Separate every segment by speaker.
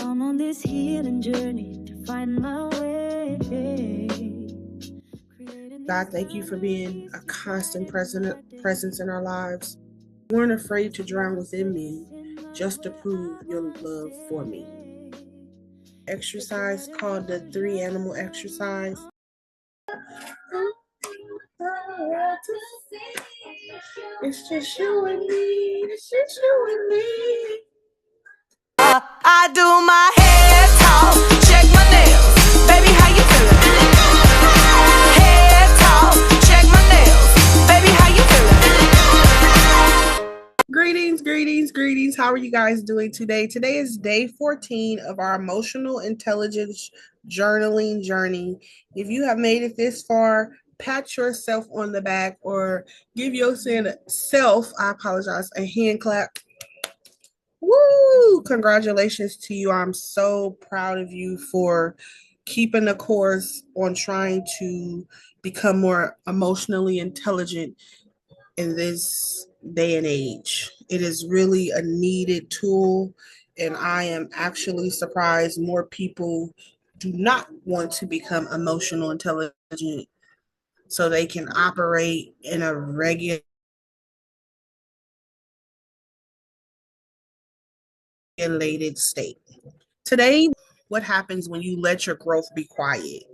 Speaker 1: I'm on this healing journey to find my way.
Speaker 2: God, thank you for being a constant presence in our lives. You weren't afraid to drown within me just to prove your love for me. Exercise called the 3 animal exercise. It's just you and me. It's just you and me.
Speaker 3: I do my head talk, check my nails. Baby, how you feeling? Head talk, check my nails. Baby, how you feeling?
Speaker 2: Greetings. How are you guys doing today? Today is day 14 of our emotional intelligence journaling journey. If you have made it this far, pat yourself on the back or give yourself, a hand clap. Woo! Congratulations to you. I'm so proud of you for keeping the course on trying to become more emotionally intelligent in this day and age. It is really a needed tool, and I am actually surprised more people do not want to become emotional intelligent so they can operate in a regulated state. Today, what happens when you let your growth be quiet?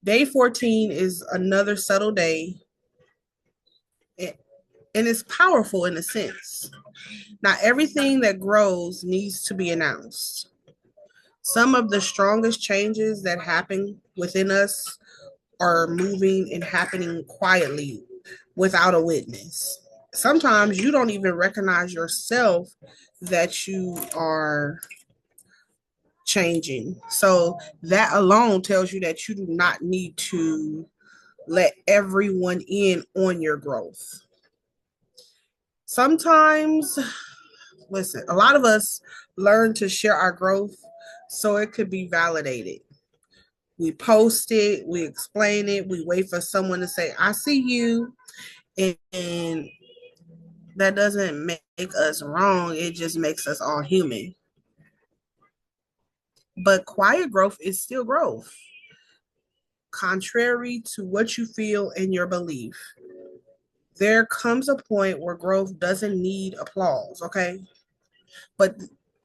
Speaker 2: Day 14 is another subtle day, and it's powerful in a sense. Not everything that grows needs to be announced. Some of the strongest changes that happen within us are moving and happening quietly without a witness. Sometimes you don't even recognize yourself that you are changing. So that alone tells you that you do not need to let everyone in on your growth. Sometimes, listen, a lot of us learn to share our growth so it could be validated. We post it, we explain it, we wait for someone to say, I see you. And that doesn't make us wrong, it just makes us all human. But quiet growth is still growth, contrary to what you feel and your belief. There comes a point where growth doesn't need applause, okay? But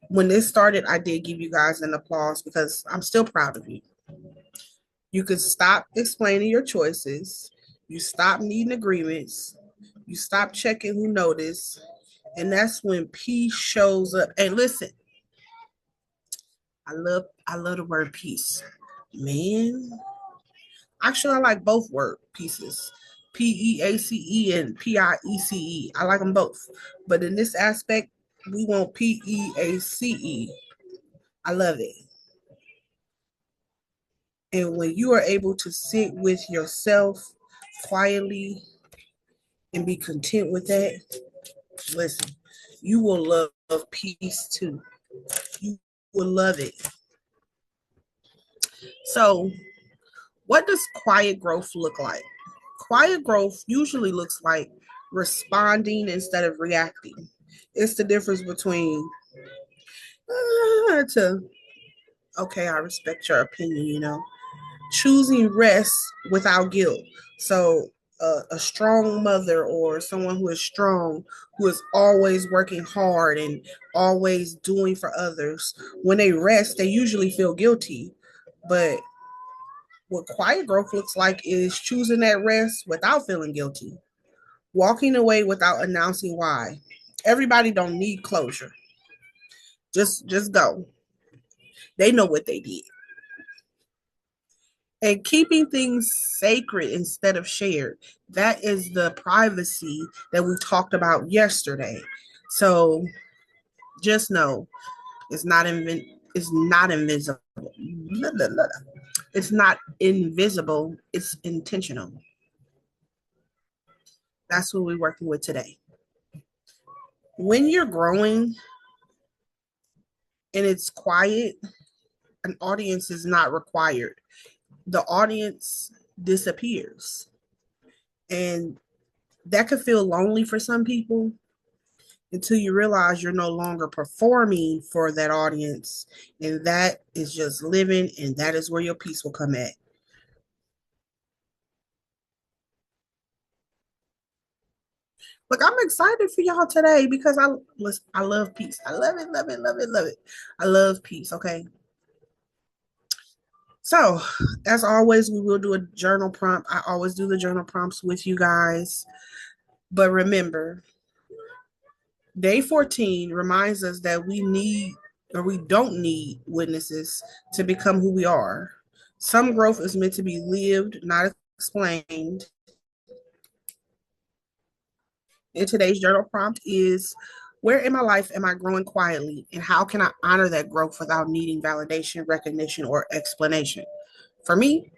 Speaker 2: when this started, I did give you guys an applause because I'm still proud of you. You could stop explaining your choices. You stop needing agreements. You stop checking who noticed. And that's when peace shows up. And listen, I love the word peace. Man. Actually, I like both word pieces. PEACE and PIECE. I like them both. But in this aspect, we want PEACE. I love it. And when you are able to sit with yourself quietly and be content with that, listen, you will love peace too. You will love it. So, what does quiet growth look like? Quiet growth usually looks like responding instead of reacting. It's the difference between to okay, I respect your opinion, choosing rest without guilt. So a strong mother or someone who is strong, who is always working hard and always doing for others, when they rest, they usually feel guilty. But what quiet growth looks like is choosing that rest without feeling guilty, walking away without announcing why. Everybody don't need closure. Just go. They know what they did. And keeping things sacred instead of shared. That is the privacy that we talked about yesterday. So just know it's not it's not invisible. It's not invisible, it's intentional. That's what we're working with today. When you're growing and it's quiet, an audience is not required. The audience disappears. And that could feel lonely for some people. until you realize you're no longer performing for that audience. And that is just living, and that is where your peace will come at. Look, I'm excited for y'all today because I love peace. I love it, love it, love it, love it. I love peace, okay? So, as always, we will do a journal prompt. I always do the journal prompts with you guys. But remember, day 14 reminds us that we need, or we don't need, witnesses to become who we are. Some growth is meant to be lived, not explained. And today's journal prompt is, where in my life am I growing quietly, and how can I honor that growth without needing validation, recognition, or explanation? For me,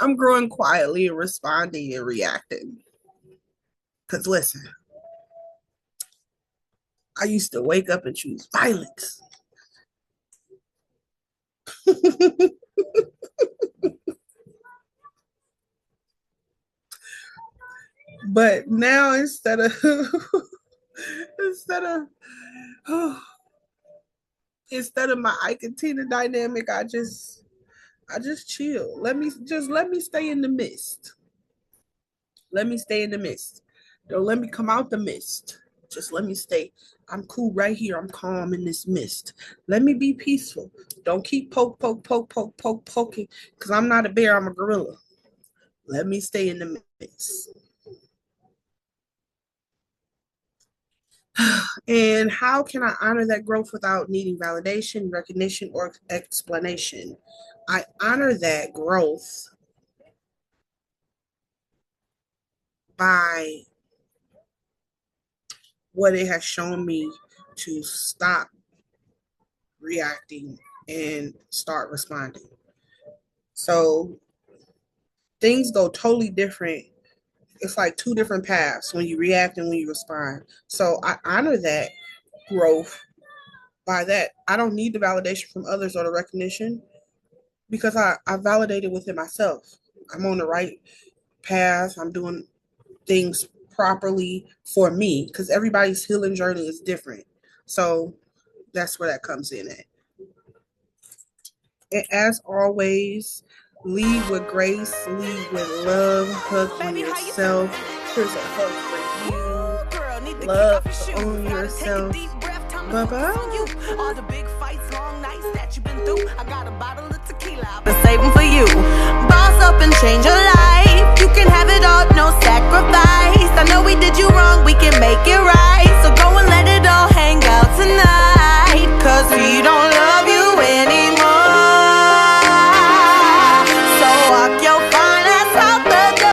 Speaker 2: I'm growing quietly and responding and reacting. Because listen, I used to wake up and choose violence. But now instead of my Ike and Tina dynamic, I just chill. Let me stay in the mist. Let me stay in the mist. Don't let me come out the mist. Just let me stay. I'm cool right here. I'm calm in this mist. Let me be peaceful. Don't keep poking. Because I'm not a bear, I'm a gorilla. Let me stay in the mist. And how can I honor that growth without needing validation, recognition, or explanation? I honor that growth by what it has shown me to stop reacting and start responding. So things go totally different. It's like two different paths when you react and when you respond. So I honor that growth by that. I don't need the validation from others or the recognition because I validated within myself. I'm on the right path. I'm doing things properly for me because everybody's healing journey is different. So that's where that comes in at. And as always, lead with grace, lead with love, hug on yourself. Here's a hug for you. Love on yourself. Bye-bye.
Speaker 3: All the big fights, long nights that you've been through. I got a bottle of tequila I've been saving for you. Boss up and change your life. You can have it all.